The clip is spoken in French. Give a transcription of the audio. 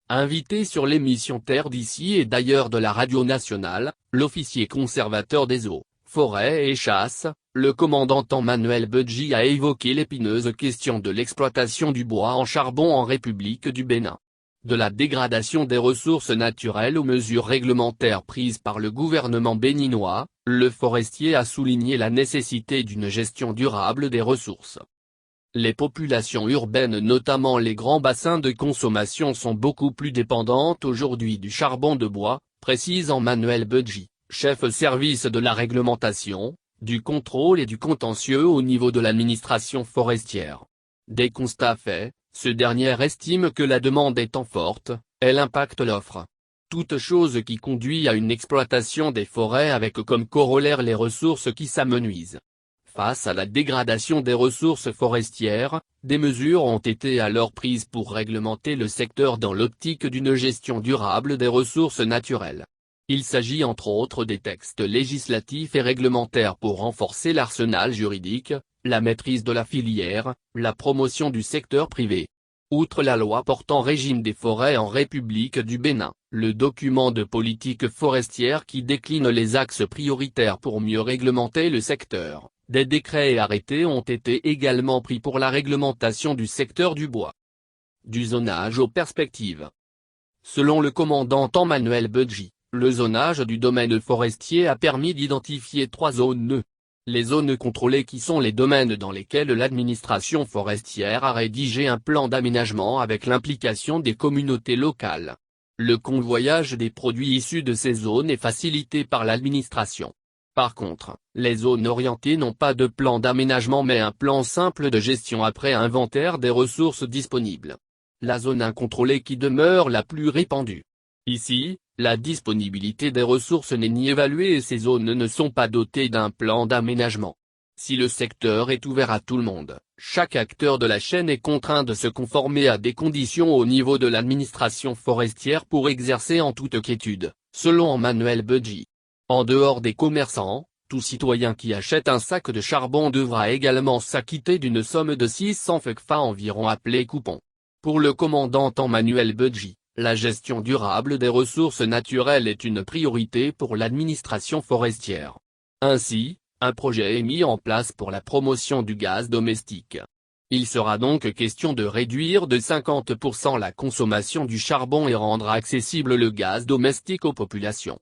Invité sur l'émission Terre d'ici et d'ailleurs de la Radio Nationale, l'officier conservateur des eaux, forêts et chasse, le commandant Emmanuel Budji a évoqué l'épineuse question de l'exploitation du bois en charbon en République du Bénin. De la dégradation des ressources naturelles aux mesures réglementaires prises par le gouvernement béninois, le forestier a souligné la nécessité d'une gestion durable des ressources. Les populations urbaines, notamment les grands bassins de consommation, sont beaucoup plus dépendantes aujourd'hui du charbon de bois, précise Emmanuel Budji, chef service de la réglementation, du contrôle et du contentieux au niveau de l'administration forestière. Des constats faits, ce dernier estime que la demande étant forte, elle impacte l'offre. Toute chose qui conduit à une exploitation des forêts avec comme corollaire les ressources qui s'amenuisent. Face à la dégradation des ressources forestières, des mesures ont été alors prises pour réglementer le secteur dans l'optique d'une gestion durable des ressources naturelles. Il s'agit entre autres des textes législatifs et réglementaires pour renforcer l'arsenal juridique, la maîtrise de la filière, la promotion du secteur privé. Outre la loi portant régime des forêts en République du Bénin, le document de politique forestière qui décline les axes prioritaires pour mieux réglementer le secteur, des décrets et arrêtés ont été également pris pour la réglementation du secteur du bois. Du zonage aux perspectives. Selon le commandant Emmanuel Budji, le zonage du domaine forestier a permis d'identifier 3 zones. Les zones contrôlées qui sont les domaines dans lesquels l'administration forestière a rédigé un plan d'aménagement avec l'implication des communautés locales. Le convoyage des produits issus de ces zones est facilité par l'administration. Par contre, les zones orientées n'ont pas de plan d'aménagement mais un plan simple de gestion après inventaire des ressources disponibles. La zone incontrôlée qui demeure la plus répandue. Ici, la disponibilité des ressources n'est ni évaluée et ces zones ne sont pas dotées d'un plan d'aménagement. Si le secteur est ouvert à tout le monde, chaque acteur de la chaîne est contraint de se conformer à des conditions au niveau de l'administration forestière pour exercer en toute quiétude, selon Emmanuel Budji. En dehors des commerçants, tout citoyen qui achète un sac de charbon devra également s'acquitter d'une somme de 600 FCFA environ appelée coupon. Pour le commandant Emmanuel Budji, la gestion durable des ressources naturelles est une priorité pour l'administration forestière. Ainsi, un projet est mis en place pour la promotion du gaz domestique. Il sera donc question de réduire de 50% la consommation du charbon et rendre accessible le gaz domestique aux populations.